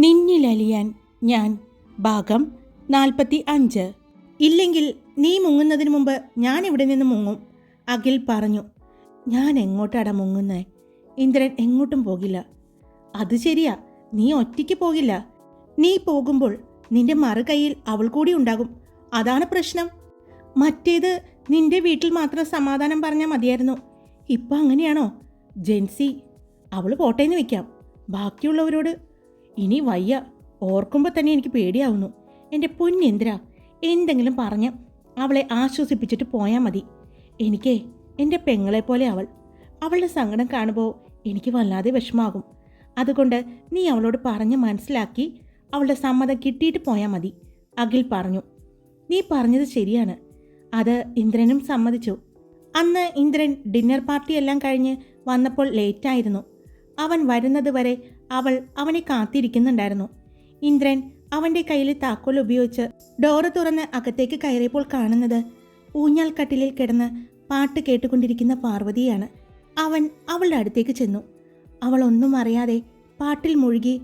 നിന്നിലലിയാൻ ഞാൻ ഭാഗം 45. ഇല്ലെങ്കിൽ നീ മുങ്ങുന്നതിന് മുമ്പ് ഞാൻ ഇവിടെ നിന്ന് മുങ്ങും, അഖിൽ പറഞ്ഞു. ഞാൻ എങ്ങോട്ടാടാ മുങ്ങുന്നേ? ഇന്ദ്രൻ എങ്ങോട്ടും പോകില്ല. അത് ശരിയാ, നീ ഒറ്റയ്ക്ക് പോകില്ല. നീ പോകുമ്പോൾ നിന്റെ മറുകൈയിൽ അവൾ കൂടി ഉണ്ടാകും. അതാണ് പ്രശ്നം. മറ്റേത് നിന്റെ വീട്ടിൽ മാത്രം സമാധാനം പറഞ്ഞാൽ മതിയായിരുന്നു. ഇപ്പം അങ്ങനെയാണോ? ജെൻസി അവൾ പോട്ടേന്ന് വെക്കാം, ബാക്കിയുള്ളവരോട് ഇനി വയ്യ. ഓർക്കുമ്പോൾ തന്നെ എനിക്ക് പേടിയാവുന്നു. എൻ്റെ പൊന്നിന്ദ്ര, എന്തെങ്കിലും പറഞ്ഞ് അവളെ ആശ്വസിപ്പിച്ചിട്ട് പോയാൽ മതി. എനിക്ക് എൻ്റെ പെങ്ങളെപ്പോലെ അവളുടെ സങ്കടം കാണുമ്പോൾ എനിക്ക് വല്ലാതെ വിഷമാകും. അതുകൊണ്ട് നീ അവളോട് പറഞ്ഞ് മനസ്സിലാക്കി അവളുടെ സമ്മതം കിട്ടിയിട്ട് പോയാൽ മതി, അഖിൽ പറഞ്ഞു. നീ പറഞ്ഞത് ശരിയാണ്. അത് ഇന്ദ്രനും സമ്മതിച്ചു. അന്ന് ഇന്ദ്രൻ ഡിന്നർ പാർട്ടിയെല്ലാം കഴിഞ്ഞ് വന്നപ്പോൾ ലേറ്റായിരുന്നു. അവൻ വരുന്നത് വരെ അവൾ അവനെ കാത്തിരിക്കുന്നുണ്ടായിരുന്നു. ഇന്ദ്രൻ അവൻ്റെ കയ്യിൽ താക്കോൽ ഉപയോഗിച്ച് ഡോറ് തുറന്ന് അകത്തേക്ക് കയറിയപ്പോൾ കാണുന്നത് ഊഞ്ഞാൽ കട്ടിലിൽ കിടന്ന് പാട്ട് കേട്ടുകൊണ്ടിരിക്കുന്ന പാർവതിയാണ്. അവൻ അവളുടെ അടുത്തേക്ക് ചെന്നു. അവൾ ഒന്നും അറിയാതെ പാട്ടിൽ മുഴുകി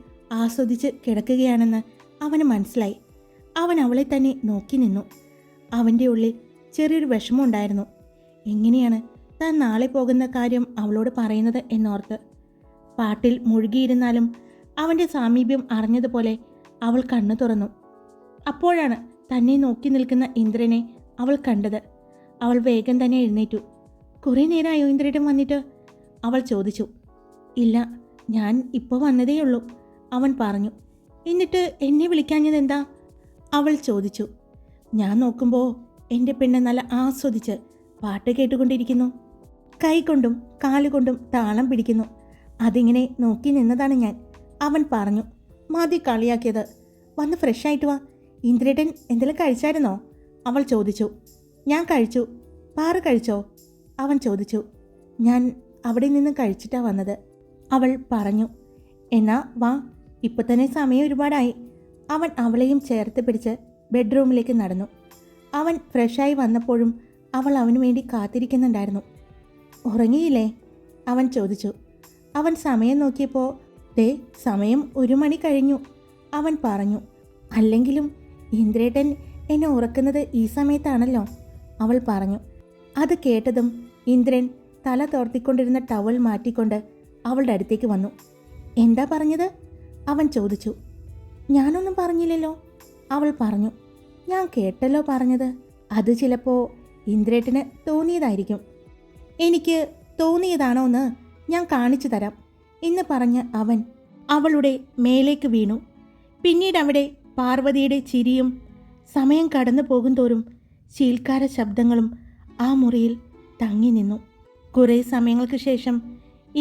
ആസ്വദിച്ച് കിടക്കുകയാണെന്ന് അവന് മനസ്സിലായി. അവൻ അവളെ തന്നെ നോക്കി നിന്നു. അവൻ്റെ ഉള്ളിൽ ചെറിയൊരു വിഷമമുണ്ടായിരുന്നു. എങ്ങനെയാണ് താൻ നാളെ പോകുന്ന കാര്യം അവളോട് പറയുന്നത് എന്നോർത്ത്. പാട്ടിൽ മുഴുകിയിരുന്നാലും അവൻ്റെ സാമീപ്യം അറിഞ്ഞതുപോലെ അവൾ കണ്ണു തുറന്നു. അപ്പോഴാണ് തന്നെ നോക്കി നിൽക്കുന്ന ഇന്ദ്രനെ അവൾ കണ്ടത്. അവൾ വേഗം തന്നെ എഴുന്നേറ്റു. കുറേ നേരമായോ ഇന്ദ്രേട്ടൻ വന്നിട്ട്? അവൾ ചോദിച്ചു. ഇല്ല, ഞാൻ ഇപ്പോൾ വന്നതേയുള്ളൂ, അവൻ പറഞ്ഞു. എന്നിട്ട് എന്നെ വിളിക്കാഞ്ഞതെന്താ? അവൾ ചോദിച്ചു. ഞാൻ നോക്കുമ്പോൾ എൻ്റെ പെണ്ണ് നല്ല ആസ്വദിച്ച് പാട്ട് കേട്ടുകൊണ്ടിരിക്കുന്നു. കൈകൊണ്ടും കാലുകൊണ്ടും താളം പിടിക്കുന്നു. അതിങ്ങനെ നോക്കി നിന്നതാണ് ഞാൻ, അവൻ പറഞ്ഞു. മതി കളിയാക്കിയത്. വന്ന് ഫ്രഷായിട്ട് വാ. ഇന്ദ്രേട്ടൻ എന്തെങ്കിലും കഴിച്ചായിരുന്നോ? അവൾ ചോദിച്ചു. ഞാൻ കഴിച്ചു. പാറു കഴിച്ചോ? അവൻ ചോദിച്ചു. ഞാൻ അവിടെ നിന്ന് കഴിച്ചിട്ടാണ് വന്നത്, അവൾ പറഞ്ഞു. എന്നാ വാ, ഇപ്പം തന്നെ സമയം ഒരുപാടായി. അവൻ അവളെയും ചേർത്ത് പിടിച്ച് ബെഡ്റൂമിലേക്ക് നടന്നു. അവൻ ഫ്രഷായി വന്നപ്പോഴും അവൾ അവനു വേണ്ടി കാത്തിരിക്കുന്നുണ്ടായിരുന്നു. ഉറങ്ങിയില്ലേ? അവൻ ചോദിച്ചു. അവൻ സമയം നോക്കിയപ്പോൾ സമയം 1 മണി കഴിഞ്ഞു, അവൻ പറഞ്ഞു. അല്ലെങ്കിലും ഇന്ദ്രേട്ടൻ എന്നെ ഉറക്കുന്നത് ഈ സമയത്താണല്ലോ, അവൾ പറഞ്ഞു. അത് കേട്ടതും ഇന്ദ്രൻ തല തോർത്തിക്കൊണ്ടിരുന്ന ടവൽ മാറ്റിക്കൊണ്ട് അവളുടെ അടുത്തേക്ക് വന്നു. എന്താ പറഞ്ഞത്? അവൻ ചോദിച്ചു. ഞാനൊന്നും പറഞ്ഞില്ലല്ലോ, അവൾ പറഞ്ഞു. ഞാൻ കേട്ടല്ലോ പറഞ്ഞത്. അത് ചിലപ്പോൾ ഇന്ദ്രേട്ടന് തോന്നിയതായിരിക്കും. എനിക്ക് തോന്നിയതാണോ എന്ന് ഞാൻ കാണിച്ചു തരാം എന്ന് പറഞ്ഞ് അവൻ അവളുടെ മേലേക്ക് വീണു. പിന്നീട് അവിടെ പാർവതിയുടെ ചിരിയും സമയം കടന്നു പോകും തോറും ശീൽക്കാര ശബ്ദങ്ങളും ആ മുറിയിൽ തങ്ങി നിന്നു. കുറേ സമയങ്ങൾക്ക് ശേഷം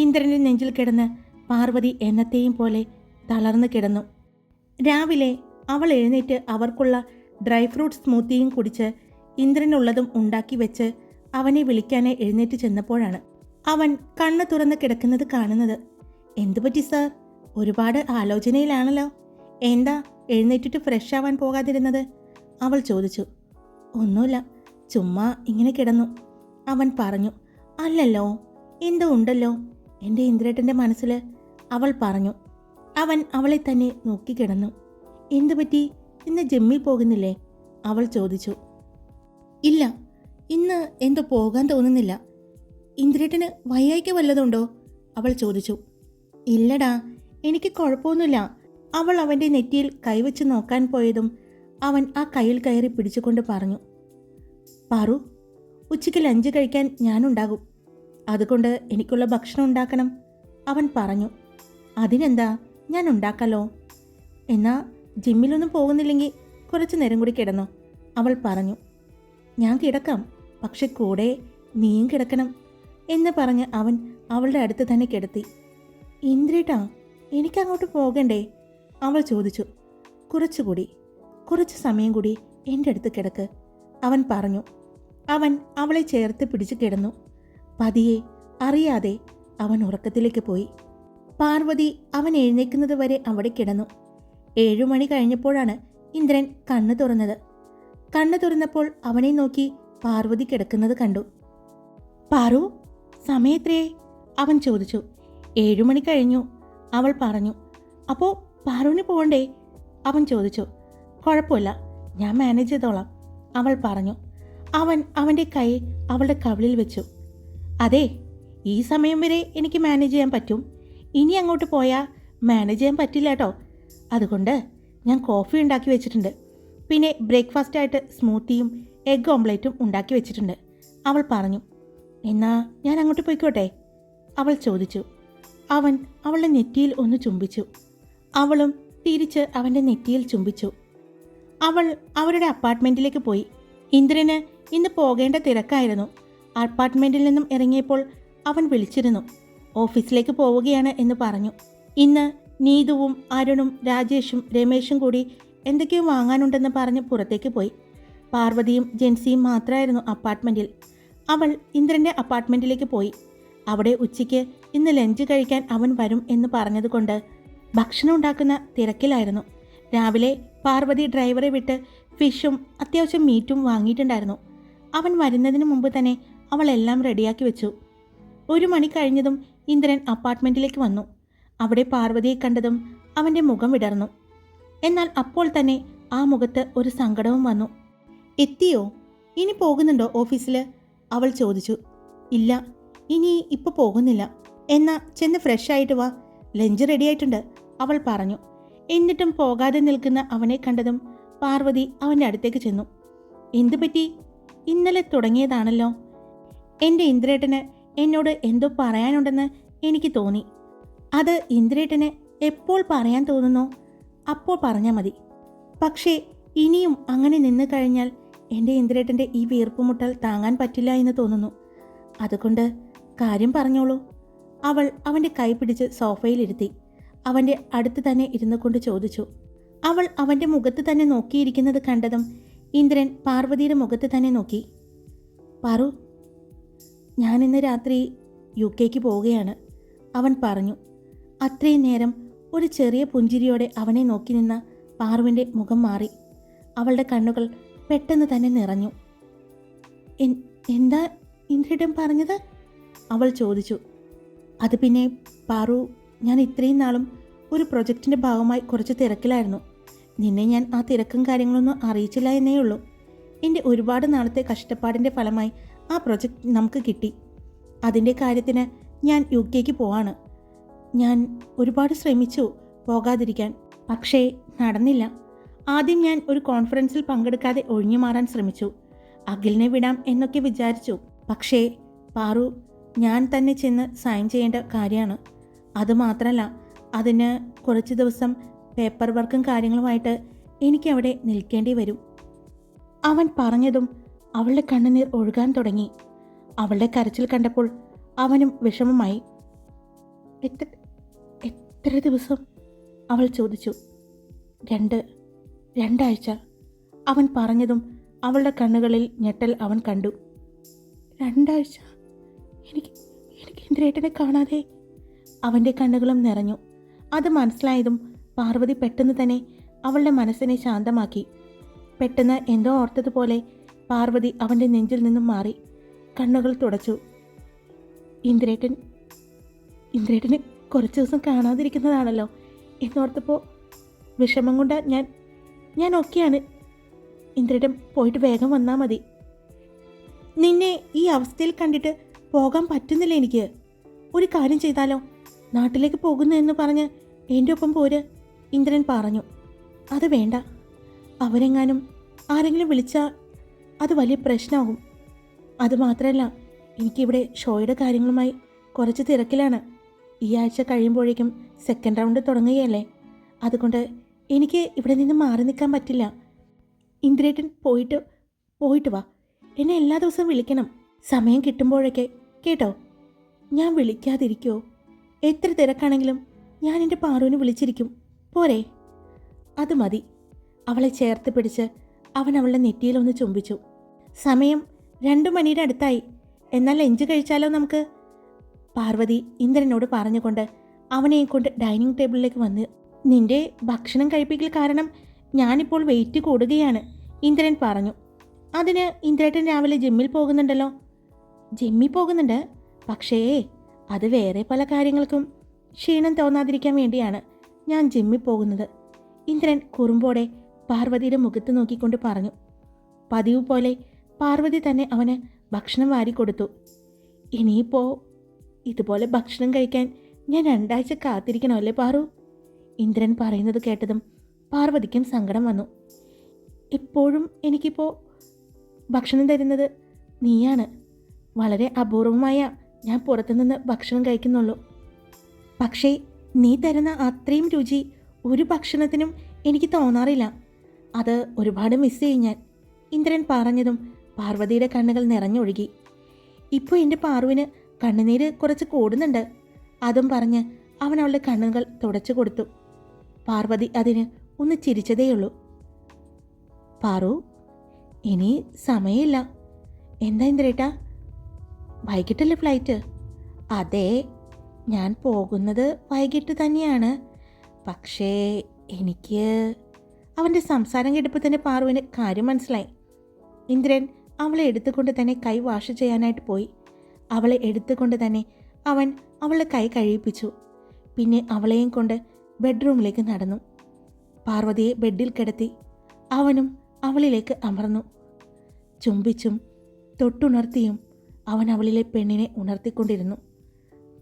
ഇന്ദ്രൻ്റെ നെഞ്ചിൽ കിടന്ന് പാർവതി എന്നത്തെയും പോലെ തളർന്നു കിടന്നു. രാവിലെ അവൾ എഴുന്നേറ്റ് അവർക്കുള്ള ഡ്രൈ ഫ്രൂട്ട് സ്മൂത്തിയും കുടിച്ച് ഇന്ദ്രനുള്ളതും ഉണ്ടാക്കി വെച്ച് അവനെ വിളിക്കാനായി എഴുന്നേറ്റ് ചെന്നപ്പോഴാണ് അവൻ കണ്ണ് തുറന്ന് കിടക്കുന്നത് കാണുന്നത്. എന്തുപറ്റി സാർ? ഒരുപാട് ആലോചനയിലാണല്ലോ. എന്താ എഴുന്നേറ്റിട്ട് ഫ്രഷ് ആവാൻ പോകാതിരുന്നത്? അവൾ ചോദിച്ചു. ഒന്നുമില്ല, ചുമ്മാ ഇങ്ങനെ കിടന്നു, അവൻ പറഞ്ഞു. അല്ലല്ലോ, എന്തോ ഉണ്ടല്ലോ എൻ്റെ ഇന്ദ്രേട്ടൻ്റെ മനസ്സിൽ, അവൾ പറഞ്ഞു. അവൻ അവളെ തന്നെ നോക്കിക്കിടന്നു. എന്തുപറ്റി? ഇന്ന് ജിമ്മിൽ പോകുന്നില്ലേ? അവൾ ചോദിച്ചു. ഇല്ല, ഇന്ന് എന്തോ പോകാൻ തോന്നുന്നില്ല. ഇന്ദ്രേട്ടന് വയ്യായ്ക്ക് വല്ലതുണ്ടോ? അവൾ ചോദിച്ചു. ഇല്ലടാ, എനിക്ക് കുഴപ്പമൊന്നുമില്ല. അവൾ അവൻ്റെ നെറ്റിയിൽ കൈവച്ച് നോക്കാൻ പോയതും അവൻ ആ കയ്യിൽ കയറി പിടിച്ചുകൊണ്ട് പറഞ്ഞു. പാറു, ഉച്ചയ്ക്ക് ലഞ്ച് കഴിക്കാൻ ഞാനുണ്ടാകും. അതുകൊണ്ട് എനിക്കുള്ള ഭക്ഷണം ഉണ്ടാക്കണം, അവൻ പറഞ്ഞു. അതിനെന്താ, ഞാൻ ഉണ്ടാക്കാലോ. എന്നാ ജിമ്മിലൊന്നും പോകുന്നില്ലെങ്കിൽ കുറച്ച് നേരം കൂടി കിടന്നോ, അവൾ പറഞ്ഞു. ഞാൻ കിടക്കാം, പക്ഷെ കൂടെ നീയും കിടക്കണം എന്ന് പറഞ്ഞ് അവൻ അവളുടെ അടുത്ത് തന്നെ കിടത്തി. ഇന്ദ്രേട്ടാ, എനിക്കങ്ങോട്ട് പോകണ്ടേ? അവൾ ചോദിച്ചു. കുറച്ച് സമയം കൂടി എൻ്റെ അടുത്ത് കിടക്ക്, അവൻ പറഞ്ഞു. അവൻ അവളെ ചേർത്ത് പിടിച്ച് കിടന്നു. പതിയെ അറിയാതെ അവൻ ഉറക്കത്തിലേക്ക് പോയി. പാർവതി അവൻ എഴുന്നേക്കുന്നത് വരെ അവിടെ കിടന്നു. 7 മണി കഴിഞ്ഞപ്പോഴാണ് ഇന്ദ്രൻ കണ്ണ് തുറന്നത്. കണ്ണ് തുറന്നപ്പോൾ അവനെ നോക്കി പാർവതി കിടക്കുന്നത് കണ്ടു. പാറു, സമയത്രേ? അവൻ ചോദിച്ചു. 7 മണി കഴിഞ്ഞു, അവൾ പറഞ്ഞു. അപ്പോൾ പാറുവിന് പോകണ്ടേ? അവൻ ചോദിച്ചു. കുഴപ്പമില്ല, ഞാൻ മാനേജ് ചെയ്തോളാം, അവൾ പറഞ്ഞു. അവൻ അവൻ്റെ കൈ അവളുടെ കവിളിൽ വെച്ചു. അതെ, ഈ സമയം വരെ എനിക്ക് മാനേജ് ചെയ്യാൻ പറ്റും. ഇനി അങ്ങോട്ട് പോയാൽ മാനേജ് ചെയ്യാൻ പറ്റില്ല കേട്ടോ. അതുകൊണ്ട് ഞാൻ കോഫി ഉണ്ടാക്കി വെച്ചിട്ടുണ്ട്. പിന്നെ ബ്രേക്ക്ഫാസ്റ്റായിട്ട് സ്മൂത്തിയും എഗ് ഓംലേറ്റും ഉണ്ടാക്കി വെച്ചിട്ടുണ്ട്, അവൾ പറഞ്ഞു. എന്നാ ഞാൻ അങ്ങോട്ട് പോയിക്കോട്ടെ? അവൾ ചോദിച്ചു. അവൻ അവളുടെ നെറ്റിയിൽ ഒന്ന് ചുംബിച്ചു. അവളും തിരിച്ച് അവൻ്റെ നെറ്റിയിൽ ചുംബിച്ചു. അവൾ അവരുടെ അപ്പാർട്ട്മെൻറ്റിലേക്ക് പോയി. ഇന്ദ്രന് ഇന്ന് പോകേണ്ട തിരക്കായിരുന്നു. അപ്പാർട്ട്മെൻറ്റിൽ നിന്നും ഇറങ്ങിയപ്പോൾ അവൻ വിളിച്ചിരുന്നു. ഓഫീസിലേക്ക് പോവുകയാണ് എന്ന് പറഞ്ഞു. ഇന്ന് നീതുവും അരുണും രാജേഷും രമേശും കൂടി എന്തൊക്കെയോ വാങ്ങാനുണ്ടെന്ന് പറഞ്ഞ് പുറത്തേക്ക് പോയി. പാർവതിയും ജെൻസിയും മാത്രമായിരുന്നു അപ്പാർട്ട്മെൻറ്റിൽ. അവൾ ഇന്ദ്രൻ്റെ അപ്പാർട്ട്മെൻറ്റിലേക്ക് പോയി. അവിടെ ഉച്ചയ്ക്ക് ഇന്ന് ലഞ്ച് കഴിക്കാൻ അവൻ വരും എന്ന് പറഞ്ഞതുകൊണ്ട് ഭക്ഷണം ഉണ്ടാക്കുന്ന തിരക്കിലായിരുന്നു. രാവിലെ പാർവതി ഡ്രൈവറെ വിട്ട് ഫിഷും അത്യാവശ്യം മീറ്റും വാങ്ങിയിട്ടുണ്ടായിരുന്നു. അവൻ വരുന്നതിന് മുമ്പ് തന്നെ അവൾ എല്ലാം റെഡിയാക്കി വെച്ചു. 1 മണി കഴിഞ്ഞതും ഇന്ദ്രൻ അപ്പാർട്ട്മെൻറ്റിലേക്ക് വന്നു. അവിടെ പാർവതിയെ കണ്ടതും അവൻ്റെ മുഖം വിടർന്നു. എന്നാൽ അപ്പോൾ തന്നെ ആ മുഖത്ത് ഒരു സങ്കടവും വന്നു. എത്തിയോ? ഇനി പോകുന്നുണ്ടോ ഓഫീസിൽ? അവൾ ചോദിച്ചു. ഇല്ല, ഇനി ഇപ്പോൾ പോകുന്നില്ല. എന്നാ ചെന്ന് ഫ്രഷ് ആയിട്ട് വാ, ലഞ്ച് റെഡിയായിട്ടുണ്ട്, അവൾ പറഞ്ഞു. എന്നിട്ടും പോകാതെ നിൽക്കുന്ന അവനെ കണ്ടതും പാർവതി അവൻ്റെ അടുത്തേക്ക് ചെന്നു. എന്തു പറ്റി? ഇന്നലെ തുടങ്ങിയതാണല്ലോ. എൻ്റെ ഇന്ദ്രേട്ടന് എന്നോട് എന്തോ പറയാനുണ്ടെന്ന് എനിക്ക് തോന്നി. അത് ഇന്ദ്രേട്ടന് എപ്പോൾ പറയാൻ തോന്നുന്നോ അപ്പോൾ പറഞ്ഞാൽ മതി. പക്ഷേ ഇനിയും അങ്ങനെ നിന്ന് കഴിഞ്ഞാൽ എൻ്റെ ഇന്ദ്രേട്ടൻ്റെ ഈ വീർപ്പുമുട്ടൽ താങ്ങാൻ പറ്റില്ല എന്ന് തോന്നുന്നു. അതുകൊണ്ട് കാര്യം പറഞ്ഞോളൂ. അവൾ അവൻ്റെ കൈ പിടിച്ച് സോഫയിലിരുത്തി അവൻ്റെ അടുത്ത് തന്നെ ഇരുന്നു കൊണ്ട് ചോദിച്ചു. അവൾ അവൻ്റെ മുഖത്ത് തന്നെ നോക്കിയിരിക്കുന്നത് കണ്ടതും ഇന്ദ്രൻ പാർവതിയുടെ മുഖത്ത് തന്നെ നോക്കി. പാറു, ഞാനിന്ന് രാത്രി UK പോവുകയാണ്, അവൻ പറഞ്ഞു. അത്രയും നേരം ഒരു ചെറിയ പുഞ്ചിരിയോടെ അവനെ നോക്കി നിന്ന പാറുവിൻ്റെ മുഖം മാറി. അവളുടെ കണ്ണുകൾ പെട്ടെന്ന് തന്നെ നിറഞ്ഞു. എന്താ ഇന്ദ്രേട്ടൻ പറഞ്ഞത്? അവൾ ചോദിച്ചു. അത് പിന്നെ പാറു, ഞാൻ ഇത്രയും നാളും ഒരു പ്രൊജക്റ്റിൻ്റെ ഭാഗമായി കുറച്ച് തിരക്കിലായിരുന്നു. നിന്നെ ഞാൻ ആ തിരക്കും കാര്യങ്ങളൊന്നും അറിയിച്ചില്ല എന്നേ ഉള്ളൂ. എൻ്റെ ഒരുപാട് നാളത്തെ കഷ്ടപ്പാടിൻ്റെ ഫലമായി ആ പ്രൊജക്റ്റ് നമുക്ക് കിട്ടി. അതിൻ്റെ കാര്യത്തിന് ഞാൻ UK പോവാണ്. ഞാൻ ഒരുപാട് ശ്രമിച്ചു പോകാതിരിക്കാൻ, പക്ഷേ നടന്നില്ല. ആദ്യം ഞാൻ ഒരു കോൺഫറൻസിൽ പങ്കെടുക്കാതെ ഒഴിഞ്ഞു മാറാൻ ശ്രമിച്ചു. അഖിലിനെ വിടാം എന്നൊക്കെ വിചാരിച്ചു. പക്ഷേ പാറു, ഞാൻ തന്നെ ചെന്ന് സൈൻ ചെയ്യേണ്ട കാര്യമാണ്. അതുമാത്രമല്ല, അതിന് കുറച്ച് ദിവസം പേപ്പർ വർക്കും കാര്യങ്ങളുമായിട്ട് എനിക്കവിടെ നിൽക്കേണ്ടി വരും. അവൻ പറഞ്ഞതും അവളുടെ കണ്ണുനീർ ഒഴുകാൻ തുടങ്ങി. അവളുടെ കരച്ചിൽ കണ്ടപ്പോൾ അവനും വിഷമമായി. എത്ര ദിവസം? അവൾ ചോദിച്ചു. 2 ആഴ്ച, അവൻ പറഞ്ഞതും അവളുടെ കണ്ണുകളിൽ ഞെട്ടൽ അവൻ കണ്ടു. 2 ആഴ്ച? എനിക്ക് ഇന്ദ്രേട്ടനെ കാണാതെ? അവൻ്റെ കണ്ണുകളും നിറഞ്ഞു. അത് മനസ്സിലായതും പാർവതി പെട്ടെന്ന് തന്നെ അവളുടെ മനസ്സിനെ ശാന്തമാക്കി. പെട്ടെന്ന് എന്തോ ഓർത്തതുപോലെ പാർവതി അവൻ്റെ നെഞ്ചിൽ നിന്നും മാറി കണ്ണുകൾ തുടച്ചു. ഇന്ദ്രേട്ടന് കുറച്ച് ദിവസം കാണാതിരിക്കുന്നതാണല്ലോ എന്നോർത്തപ്പോൾ വിഷമം കൊണ്ട് ഞാൻ ഓക്കെയാണ്. ഇന്ദ്രേട്ടൻ പോയിട്ട് വേഗം വന്നാൽ മതി. നിന്നെ ഈ അവസ്ഥയിൽ കണ്ടിട്ട് പോകാൻ പറ്റുന്നില്ല എനിക്ക്. ഒരു കാര്യം ചെയ്താലോ? നാട്ടിലേക്ക് പോകുന്നു എന്ന് പറഞ്ഞ് എൻ്റെ ഒപ്പം പോര്, ഇന്ദ്രൻ പറഞ്ഞു. അത് വേണ്ട. അവരെങ്ങാനും ആരെങ്കിലും വിളിച്ചാൽ അത് വലിയ പ്രശ്നമാകും. അതുമാത്രമല്ല, എനിക്കിവിടെ ഷോയുടെ കാര്യങ്ങളുമായി കുറച്ച് തിരക്കിലാണ്. ഈ ആഴ്ച കഴിയുമ്പോഴേക്കും 2nd റൗണ്ട് തുടങ്ങുകയല്ലേ. അതുകൊണ്ട് എനിക്ക് ഇവിടെ നിന്ന് മാറി നിൽക്കാൻ പറ്റില്ല. ഇന്ദ്രേട്ടൻ പോയിട്ട് വാ. എന്നെ എല്ലാ ദിവസവും വിളിക്കണം, സമയം കിട്ടുമ്പോഴൊക്കെ, കേട്ടോ? ഞാൻ വിളിക്കാതിരിക്കുമോ? എത്ര തിരക്കാണെങ്കിലും ഞാൻ എൻ്റെ പാറുവിനെ വിളിച്ചിരിക്കും, പോരെ? അത് മതി. അവളെ ചേർത്ത് പിടിച്ച് അവൻ അവളുടെ നെറ്റിയിലൊന്ന് ചുംബിച്ചു. സമയം 2 മണിയുടെ അടുത്തായി. എന്നാൽ ലഞ്ച് കഴിച്ചാലോ നമുക്ക്? പാർവതി ഇന്ദ്രനോട് പറഞ്ഞുകൊണ്ട് അവനെ കൊണ്ട് ഡൈനിങ് ടേബിളിലേക്ക് വന്ന്. നിന്റെ ഭക്ഷണം കഴിപ്പിക്കൽ കാരണം ഞാനിപ്പോൾ വെയിറ്റ് കൂടുകയാണ്, ഇന്ദ്രൻ പറഞ്ഞു. അതിന് ഇന്ദ്രേട്ടൻ രാവിലെ ജിമ്മിൽ പോകുന്നുണ്ടല്ലോ. ജിമ്മിൽ പോകുന്നുണ്ട്, പക്ഷേ അത് വേറെ പല കാര്യങ്ങൾക്കും ക്ഷീണം തോന്നാതിരിക്കാൻ വേണ്ടിയാണ്. ഞാൻ ജിമ്മിൽ പോകുന്നത്. ഇന്ദ്രൻ കുറുമ്പോടെ പാർവതിയുടെ മുഖത്ത് നോക്കിക്കൊണ്ട് പറഞ്ഞു. പതിവ് പോലെ പാർവതി തന്നെ അവന് ഭക്ഷണം വാരിക്കൊടുത്തു. ഇനിയിപ്പോൾ ഇതുപോലെ ഭക്ഷണം കഴിക്കാൻ ഞാൻ 2 ആഴ്ച കാത്തിരിക്കണമല്ലേ പാറു? ഇന്ദ്രൻ പറയുന്നത് കേട്ടതും പാർവതിക്കും സങ്കടം വന്നു. എപ്പോഴും എനിക്കിപ്പോൾ ഭക്ഷണം തരുന്നത് നീയാണ്. വളരെ അപൂർവമായ ഞാൻ പുറത്തുനിന്ന് ഭക്ഷണം കഴിക്കുന്നുള്ളൂ. പക്ഷേ നീ തരുന്ന അത്രയും രുചി ഒരു ഭക്ഷണത്തിനും എനിക്ക് തോന്നാറില്ല. അത് ഒരുപാട് മിസ് ചെയ്യും ഞാൻ. ഇന്ദ്രൻ പറഞ്ഞതും പാർവതിയുടെ കണ്ണുകൾ നിറഞ്ഞൊഴുകി. ഇപ്പോൾ എൻ്റെ പാറുവിന് കണ്ണുനീര് കുറച്ച് കൂടുന്നുണ്ട്. അതും പറഞ്ഞ് അവൻ അവളുടെ കണ്ണുകൾ തുടച്ചു കൊടുത്തു. പാർവതി അതിന് ഒന്ന് ചിരിച്ചതേയുള്ളൂ. പാറു, ഇനി സമയമില്ല. എന്താ ഇന്ദ്രേട്ടാ, വൈകിട്ടല്ലേ ഫ്ലൈറ്റ്? അതെ, ഞാൻ പോകുന്നത് വൈകിട്ട് തന്നെയാണ്. പക്ഷേ എനിക്ക് അവൻ്റെ സംസാരം കേട്ടപ്പോൾ തന്നെ പാറുവിന് കാര്യം മനസ്സിലായി. ഇന്ദ്രൻ അവളെ എടുത്തുകൊണ്ട് തന്നെ കൈ വാഷ് ചെയ്യാനായിട്ട് പോയി. അവളെ എടുത്തുകൊണ്ട് തന്നെ അവൻ അവളുടെ കൈ കഴിയിപ്പിച്ചു. പിന്നെ അവളെയും കൊണ്ട് ബെഡ്റൂമിലേക്ക് നടന്നു. പാർവതിയെ ബെഡിൽ കിടത്തി അവനും അവളിലേക്ക് അമർന്നു. ചുംബിച്ചും തൊട്ടുണർത്തിയും അവൻ അവളിലെ പെണ്ണിനെ ഉണർത്തിക്കൊണ്ടിരുന്നു.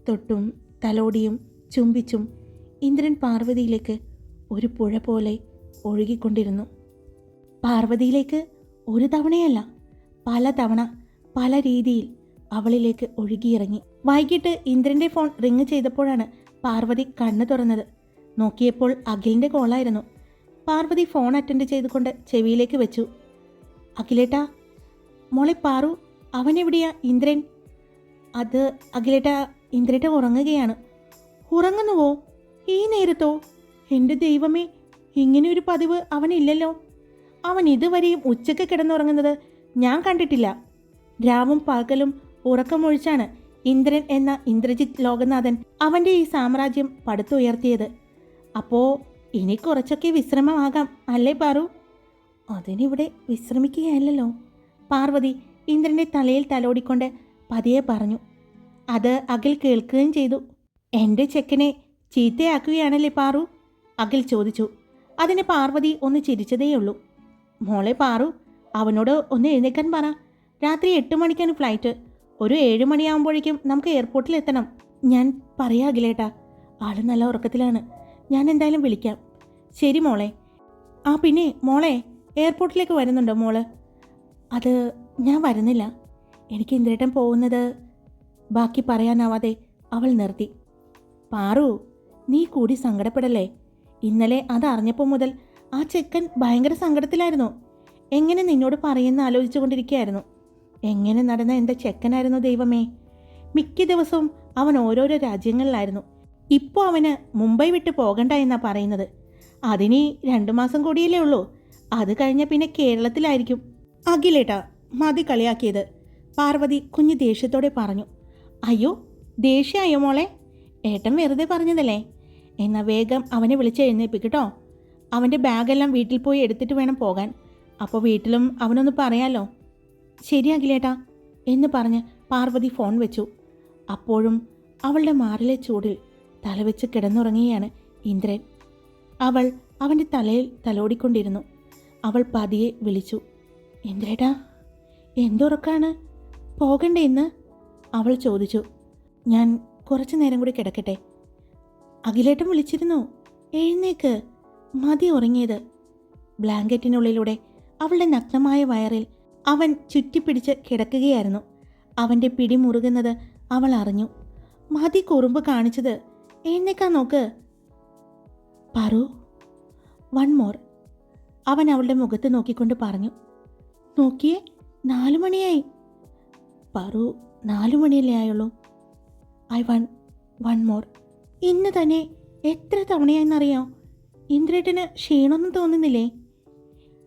തൊട്ടും തലോടിയും ചുംബിച്ചും ഇന്ദ്രൻ പാർവതിയിലേക്ക് ഒരു പുഴ പോലെ ഒഴുകിക്കൊണ്ടിരുന്നു. പാർവതിയിലേക്ക് ഒരു തവണയല്ല, പല തവണ പല രീതിയിൽ അവളിലേക്ക് ഒഴുകിയിറങ്ങി. വൈകിട്ട് ഇന്ദ്രൻ്റെ ഫോൺ റിങ് ചെയ്തപ്പോഴാണ് പാർവതി കണ്ണ് തുറന്നത്. നോക്കിയപ്പോൾ അഖിലിൻ്റെ കോളായിരുന്നു. പാർവതി ഫോൺ അറ്റൻഡ് ചെയ്തുകൊണ്ട് ചെവിയിലേക്ക് വെച്ചു. അഖിലേട്ടാ, മോളെ പാറു, അവനെവിടെയാ ഇന്ദ്രൻ? അത് അഖിലേട്ടാ, ഇന്ദ്രേട്ട ഉറങ്ങുകയാണ്. ഉറങ്ങുന്നുവോ ഈ നേരത്തോ? എൻ്റെ ദൈവമേ, ഇങ്ങനെയൊരു പതിവ് അവനില്ലല്ലോ. അവൻ ഇതുവരെയും ഉച്ചയ്ക്ക് കിടന്നുറങ്ങുന്നത് ഞാൻ കണ്ടിട്ടില്ല. രാവും പകലും ഉറക്കമൊഴിച്ചാണ് ഇന്ദ്രൻ എന്ന ഇന്ദ്രജിത്ത് ലോകനാഥൻ അവൻ്റെ ഈ സാമ്രാജ്യം പടുത്തുയർത്തിയത്. അപ്പോൾ ഇനി കുറച്ചൊക്കെ വിശ്രമമാകാം അല്ലേ പാറു? അതിനിവിടെ വിശ്രമിക്കുകയല്ലോ. പാർവതി ഇന്ദ്രൻ്റെ തലയിൽ തലോടിക്കൊണ്ട് പതിയെ പറഞ്ഞു. അത് അഖിൽ കേൾക്കുകയും ചെയ്തു. എൻ്റെ ചെക്കനെ ചീത്തയാക്കുകയാണല്ലേ പാറു? അഖിൽ ചോദിച്ചു. അതിന് പാർവതി ഒന്ന് ചിരിച്ചതേയുള്ളൂ. മോളെ പാറു, അവനോട് ഒന്ന് എഴുന്നേക്കാൻ പറ. രാത്രി 8 മണിക്കാണ് ഫ്ലൈറ്റ്. ഒരു 7 മണിയാകുമ്പോഴേക്കും നമുക്ക് എയർപോർട്ടിൽ എത്തണം. ഞാൻ പറയാം അഖിലേട്ടാ, ആള് നല്ല ഉറക്കത്തിലാണ്. ഞാൻ എന്തായാലും വിളിക്കാം. ശരി മോളെ. ആ പിന്നെ മോളെ, എയർപോർട്ടിലേക്ക് വരുന്നുണ്ടോ മോള്? അത് ഞാൻ വരുന്നില്ല. എനിക്ക് ഇന്ദ്രേട്ടൻ പോകുന്നത്. ബാക്കി പറയാനാവാതെ അവൾ നിർത്തി. പാറു, നീ കൂടി സങ്കടപ്പെടല്ലേ. ഇന്നലെ അത് അറിഞ്ഞപ്പോൾ മുതൽ ആ ചെക്കൻ ഭയങ്കര സങ്കടത്തിലായിരുന്നു. എങ്ങനെ നിന്നോട് പറയുമെന്ന് ആലോചിച്ചു കൊണ്ടിരിക്കുകയായിരുന്നു. എങ്ങനെ നടന്ന എൻ്റെ ചെക്കനായിരുന്നു ദൈവമേ. മിക്ക ദിവസവും അവൻ ഓരോരോ രാജ്യങ്ങളിലായിരുന്നു. ഇപ്പോൾ അവന് മുംബൈ വിട്ട് പോകണ്ട എന്നാണ് പറയുന്നത്. അതിന് 2 മാസം കൂടിയല്ലേ ഉള്ളൂ. അത് കഴിഞ്ഞ പിന്നെ കേരളത്തിലായിരിക്കും. അഖിലേട്ടാ, മതി കളിയാക്കിയത്, പാർവതി കുഞ്ഞ് ദേഷ്യത്തോടെ പറഞ്ഞു. അയ്യോ, ദേഷ്യമായോ മോളെ? ഏട്ടൻ വെറുതെ പറഞ്ഞതല്ലേ. എന്നാൽ വേഗം അവനെ വിളിച്ച് എഴുന്നേൽപ്പിക്കട്ടോ. അവൻ്റെ ബാഗെല്ലാം വീട്ടിൽ പോയി എടുത്തിട്ട് വേണം പോകാൻ. അപ്പോൾ വീട്ടിലും അവനൊന്ന് പറയാലോ. ശരി അഖിലേട്ടാ എന്ന് പറഞ്ഞ് പാർവതി ഫോൺ വെച്ചു. അപ്പോഴും അവളുടെ മാറിലെ ചൂടിൽ തലവെച്ച് കിടന്നുറങ്ങുകയാണ് ഇന്ദ്രൻ. അവൾ അവൻ്റെ തലയിൽ തലോടിക്കൊണ്ടിരുന്നു. അവൾ പതിയെ വിളിച്ചു. ഇന്ദ്രേട്ടാ, എന്തുറക്കാണ്? പോകണ്ടേ ഇന്ന്? അവൾ ചോദിച്ചു. ഞാൻ കുറച്ചു നേരം കൂടി കിടക്കട്ടെ. അഖിലേട്ടൻ വിളിച്ചിരുന്നു. എഴുന്നേക്ക്, മതി ഉറങ്ങിയത്. ബ്ലാങ്കറ്റിനുള്ളിലൂടെ അവളുടെ നഗ്നമായ വയറിൽ അവൻ ചുറ്റിപ്പിടിച്ച് കിടക്കുകയായിരുന്നു. അവൻ്റെ പിടി മുറുകുന്നത് അവൾ അറിഞ്ഞു. മതി കുറുമ്പ് കാണിച്ചത്, എഴുന്നേക്കാൻ നോക്ക്. പാറു, 1 മോർ, അവൻ അവളുടെ മുഖത്ത് നോക്കിക്കൊണ്ട് പറഞ്ഞു. നോക്കിയേ, 4 മണിയായി. പാറു, 4 മണിയല്ലേ ആയുള്ളൂ. I want 1 more. ഇന്ന് തന്നെ എത്ര തവണയായെന്നറിയോ? ഇന്ദ്രേട്ടന് ക്ഷീണമൊന്നും തോന്നുന്നില്ലേ?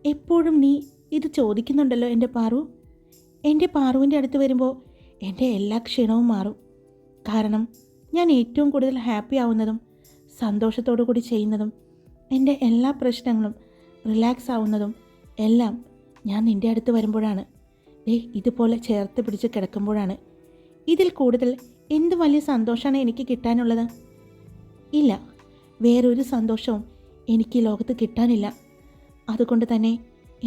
എപ്പോഴും നീ ഇത് ചോദിക്കുന്നുണ്ടല്ലോ എൻ്റെ പാറു. എൻ്റെ പാറുവിൻ്റെ അടുത്ത് വരുമ്പോൾ എൻ്റെ എല്ലാ ക്ഷീണവും മാറും. കാരണം ഞാൻ ഏറ്റവും കൂടുതൽ ഹാപ്പി ആവുന്നതും സന്തോഷത്തോടു കൂടി ചെയ്യുന്നതും എൻ്റെ എല്ലാ പ്രശ്നങ്ങളും റിലാക്സ് ആവുന്നതും എല്ലാം ഞാൻ നിൻ്റെ അടുത്ത് വരുമ്പോഴാണ്. ഇതുപോലെ ചേർത്ത് പിടിച്ച് കിടക്കുമ്പോഴാണ്. ഇതിൽ കൂടുതൽ എന്ത് വലിയ സന്തോഷമാണ് എനിക്ക് കിട്ടാനുള്ളത്? ഇല്ല, വേറൊരു സന്തോഷവും എനിക്ക് ഈ ലോകത്ത് കിട്ടാനില്ല. അതുകൊണ്ട് തന്നെ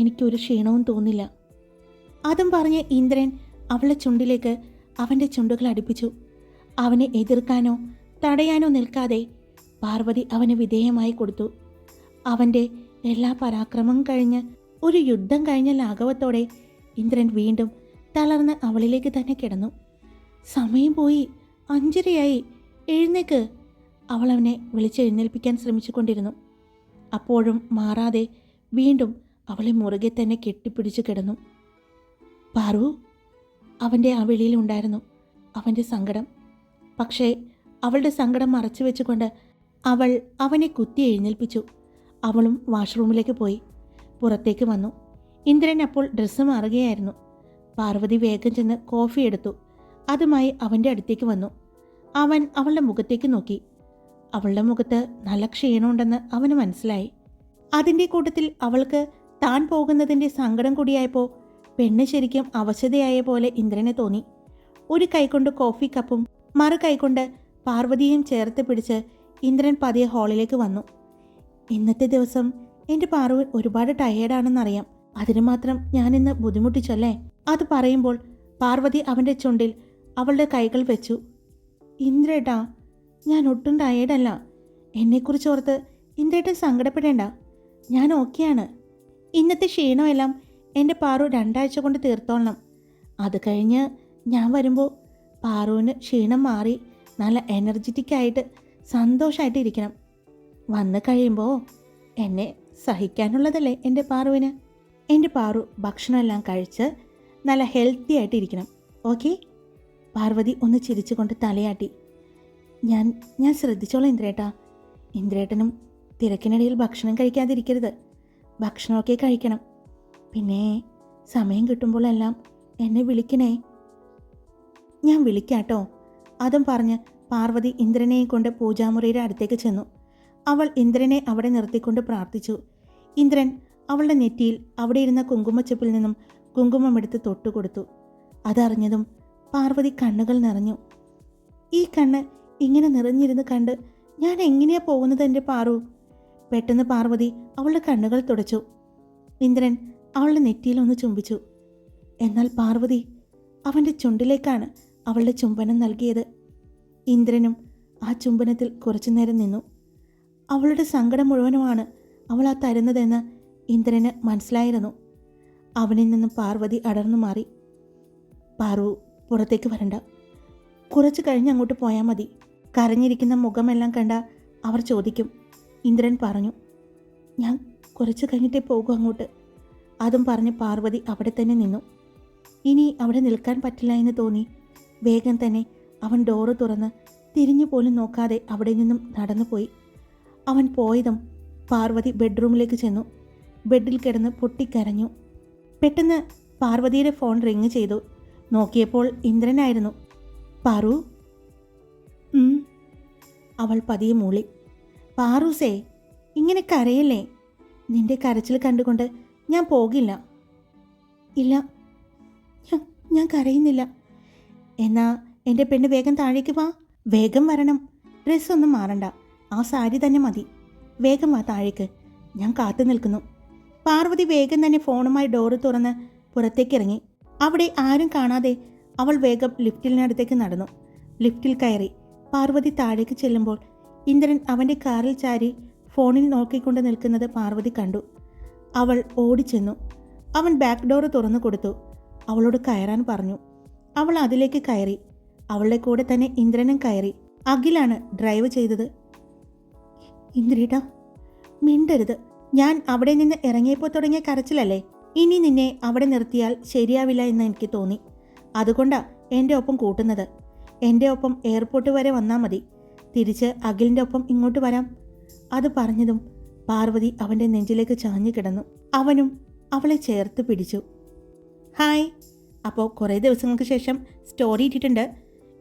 എനിക്കൊരു ക്ഷീണവും തോന്നില്ല. അതും പറഞ്ഞ് ഇന്ദ്രൻ അവളുടെ ചുണ്ടിലേക്ക് അവൻ്റെ ചുണ്ടുകൾ അടുപ്പിച്ചു. അവനെ എതിർക്കാനോ തടയാനോ നിൽക്കാതെ പാർവതി അവന് വിധേയമായി കൊടുത്തു. അവൻ്റെ എല്ലാ പരാക്രമവും കഴിഞ്ഞ് ഒരു യുദ്ധം കഴിഞ്ഞ ലാഘവത്തോടെ ഇന്ദ്രൻ വീണ്ടും തളർന്ന് അവളിലേക്ക് തന്നെ കിടന്നു. സമയം പോയി, 5:30 എഴുന്നേക്ക്. അവൾ അവനെ വിളിച്ചെഴുന്നേൽപ്പിക്കാൻ ശ്രമിച്ചുകൊണ്ടിരുന്നു. അപ്പോഴും മാറാതെ വീണ്ടും അവളെ മുറുകെ തന്നെ കെട്ടിപ്പിടിച്ചു കിടന്നു. പാറു, അവൻ്റെ ആ വിളിയിലുണ്ടായിരുന്നു അവൻ്റെ സങ്കടം. പക്ഷേ അവളുടെ സങ്കടം മറച്ചു വെച്ചുകൊണ്ട് അവൾ അവനെ കുത്തി എഴുന്നേൽപ്പിച്ചു. അവളും വാഷ്റൂമിലേക്ക് പോയി. പുറത്തേക്ക് വന്നു. ഇന്ദ്രൻ അപ്പോൾ ഡ്രസ്സ് മാറുകയായിരുന്നു. പാർവതി വേഗം ചെന്ന് കോഫി എടുത്തു. അതുമായി അവൻ്റെ അടുത്തേക്ക് വന്നു. അവൻ അവളുടെ മുഖത്തേക്ക് നോക്കി. അവളുടെ മുഖത്ത് നല്ല ക്ഷീണമുണ്ടെന്ന് അവന് മനസ്സിലായി. അതിൻ്റെ കൂട്ടത്തിൽ അവൾക്ക് താൻ പോകുന്നതിൻ്റെ സങ്കടം കൂടിയായപ്പോൾ പെണ്ണ് ശരിക്കും അവശതയായ പോലെ ഇന്ദ്രനെ തോന്നി. ഒരു കൈകൊണ്ട് കോഫി കപ്പും മറു കൈകൊണ്ട് പാർവതിയെയും ചേർത്ത് പിടിച്ച് ഇന്ദ്രൻ പതിയെ ഹാളിലേക്ക് വന്നു. ഇന്നത്തെ ദിവസം എൻ്റെ പാറു ഒരുപാട് ടയേർഡാണെന്നറിയാം. അതിന് മാത്രം ഞാനിന്ന് ബുദ്ധിമുട്ടിച്ചല്ലേ? അത് പറയുമ്പോൾ പാർവതി അവൻ്റെ ചുണ്ടിൽ അവളുടെ കൈകൾ വെച്ചു. ഇന്ദ്രേട്ടാ, ഞാൻ ഒട്ടും ടയേർഡല്ല. എന്നെക്കുറിച്ച് ഓർത്ത് ഇന്ദ്രേട്ടൻ സങ്കടപ്പെടേണ്ട. ഞാൻ ഓക്കെയാണ്. ഇന്നത്തെ ക്ഷീണമെല്ലാം എൻ്റെ പാറു 2 ആഴ്ച കൊണ്ട് തീർത്തോളണം. അത് കഴിഞ്ഞ് ഞാൻ വരുമ്പോൾ പാറുവിന് ക്ഷീണം മാറി നല്ല എനർജറ്റിക്കായിട്ട് സന്തോഷമായിട്ട് ഇരിക്കണം. വന്നു കഴിയുമ്പോൾ എന്നെ സഹിക്കാനുള്ളതല്ലേ എൻ്റെ പാറുവിന്. എൻ്റെ പാറു ഭക്ഷണമെല്ലാം കഴിച്ച് നല്ല ഹെൽത്തി ആയിട്ട് ഇരിക്കണം. ഓക്കെ? പാർവതി ഒന്ന് ചിരിച്ചുകൊണ്ട് തലയാട്ടി. ഞാൻ ശ്രദ്ധിച്ചോളാം ഇന്ദ്രേട്ടാ. ഇന്ദ്രേട്ടനും തിരക്കിനിടയിൽ ഭക്ഷണം കഴിക്കാതിരിക്കരുത്. ഭക്ഷണമൊക്കെ കഴിക്കണം. പിന്നെ സമയം കിട്ടുമ്പോഴെല്ലാം എന്നെ വിളിക്കണേ. ഞാൻ വിളിക്കാട്ടോ. അതും പറഞ്ഞ് പാർവതി ഇന്ദ്രനെയും കൊണ്ട് പൂജാമുറിയുടെ അടുത്തേക്ക് ചെന്നു. അവൾ ഇന്ദ്രനെ അവിടെ നിർത്തിക്കൊണ്ട് പ്രാർത്ഥിച്ചു. ഇന്ദ്രൻ അവളുടെ നെറ്റിയിൽ അവിടെ ഇരുന്ന കുങ്കുമച്ചപ്പിൽ നിന്നും കുങ്കുമമെടുത്ത് തൊട്ടുകൊടുത്തു. അതറിഞ്ഞതും പാർവതി കണ്ണുകൾ നിറഞ്ഞു. ഈ കണ്ണ് ഇങ്ങനെ നിറഞ്ഞിരുന്ന് കണ്ട് ഞാൻ എങ്ങനെയാ പോകുന്നത് എൻ്റെ പാറു? പെട്ടെന്ന് പാർവതി അവളുടെ കണ്ണുകൾ തുടച്ചു. ഇന്ദ്രൻ അവളുടെ നെറ്റിയിലൊന്ന് ചുംബിച്ചു. എന്നാൽ പാർവതി അവൻ്റെ ചുണ്ടിലേക്കാണ് അവളുടെ ചുംബനം നൽകിയത്. ഇന്ദ്രനും ആ ചുംബനത്തിൽ കുറച്ചു നേരം നിന്നു. അവളുടെ സങ്കടം മുഴുവനുമാണ് അവൾ ആ തരുന്നതെന്ന് ഇന്ദ്രന് മനസ്സിലായിരുന്നു. അവനിൽ നിന്നും പാർവതി അടർന്നു മാറി. പാറു, പുറത്തേക്ക് വരണ്ട. കുറച്ച് കഴിഞ്ഞ് അങ്ങോട്ട് പോയാൽ മതി. കരഞ്ഞിരിക്കുന്ന മുഖമെല്ലാം കണ്ട അവർ ചോദിക്കും. ഇന്ദ്രൻ പറഞ്ഞു. ഞാൻ കുറച്ച് കഴിഞ്ഞിട്ടേ പോകൂ അങ്ങോട്ട്. അതും പറഞ്ഞ് പാർവതി അവിടെ തന്നെ നിന്നു. ഇനി അവിടെ നിൽക്കാൻ പറ്റില്ല എന്ന് തോന്നി വേഗം തന്നെ അവൻ ഡോറ് തുറന്ന് തിരിഞ്ഞു പോലും നോക്കാതെ അവിടെ നിന്നും നടന്നുപോയി. അവൻ പോയതും പാർവതി ബെഡ്റൂമിലേക്ക് ചെന്നു. ബെഡിൽ കിടന്ന് പൊട്ടിക്കരഞ്ഞു. പെട്ടെന്ന് പാർവതിയുടെ ഫോൺ റിങ് ചെയ്തു. നോക്കിയപ്പോൾ ഇന്ദ്രനായിരുന്നു. പാറു? അവൾ പതിയെ മൂളി. പാറൂസേ, ഇങ്ങനെ കരയല്ലേ. നിന്റെ കരച്ചിൽ കണ്ടുകൊണ്ട് ഞാൻ പോകില്ല. ഇല്ല, ഞാൻ കരയുന്നില്ല. എന്നാ എൻ്റെ പെണ്ണ് വേഗം താഴേക്ക് വാ. വേഗം വരണം. ഡ്രസ്സൊന്നും മാറണ്ട. ആ സാരി തന്നെ മതി. വേഗം വാ താഴേക്ക്. ഞാൻ കാത്തു നിൽക്കുന്നു. പാർവതി വേഗം തന്നെ ഫോണുമായി ഡോറ് തുറന്ന് പുറത്തേക്കിറങ്ങി. അവിടെ ആരും കാണാതെ അവൾ വേഗം ലിഫ്റ്റിനടുത്തേക്ക് നടന്നു. ലിഫ്റ്റിൽ കയറി പാർവതി താഴേക്ക് ചെല്ലുമ്പോൾ ഇന്ദ്രൻ അവൻ്റെ കാറിൽ ചാരി ഫോണിൽ നോക്കിക്കൊണ്ട് നിൽക്കുന്നത് പാർവതി കണ്ടു. അവൾ ഓടിച്ചെന്നു. അവൻ ബാക്ക് ഡോറ് തുറന്നു കൊടുത്തു. അവളോട് കയറാൻ പറഞ്ഞു. അവൾ അതിലേക്ക് കയറി. അവളുടെ കൂടെ തന്നെ ഇന്ദ്രനും കയറി. അഖിലാണ് ഡ്രൈവ് ചെയ്തത്. ഇന്ദ്രേട്ടാ, മിണ്ടരുത്. ഞാൻ അവിടെ നിന്ന് ഇറങ്ങിയപ്പോൾ തുടങ്ങിയ കരച്ചിലല്ലേ. ഇനി നിന്നെ അവിടെ നിർത്തിയാൽ ശരിയാവില്ല എന്ന് എനിക്ക് തോന്നി. അതുകൊണ്ടാ എൻ്റെ ഒപ്പം കൂട്ടുന്നത്. എൻ്റെ ഒപ്പം എയർപോർട്ട് വരെ വന്നാൽ മതി. തിരിച്ച് അഖിലിൻ്റെ ഒപ്പം ഇങ്ങോട്ട് വരാം. അത് പറഞ്ഞതും പാർവതി അവൻ്റെ നെഞ്ചിലേക്ക് ചാഞ്ഞു കിടന്നു. അവനും അവളെ ചേർത്ത് പിടിച്ചു. ഹായ്. അപ്പോൾ കുറേ ദിവസങ്ങൾക്ക് ശേഷം സ്റ്റോറി ഇട്ടിട്ടുണ്ട്.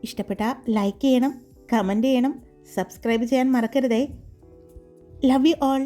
ഇഷ്ടപ്പെട്ടാൽ ലൈക്ക് ചെയ്യണം, കമൻറ്റ് ചെയ്യണം, സബ്സ്ക്രൈബ് ചെയ്യാൻ മറക്കരുതേ. Love you all.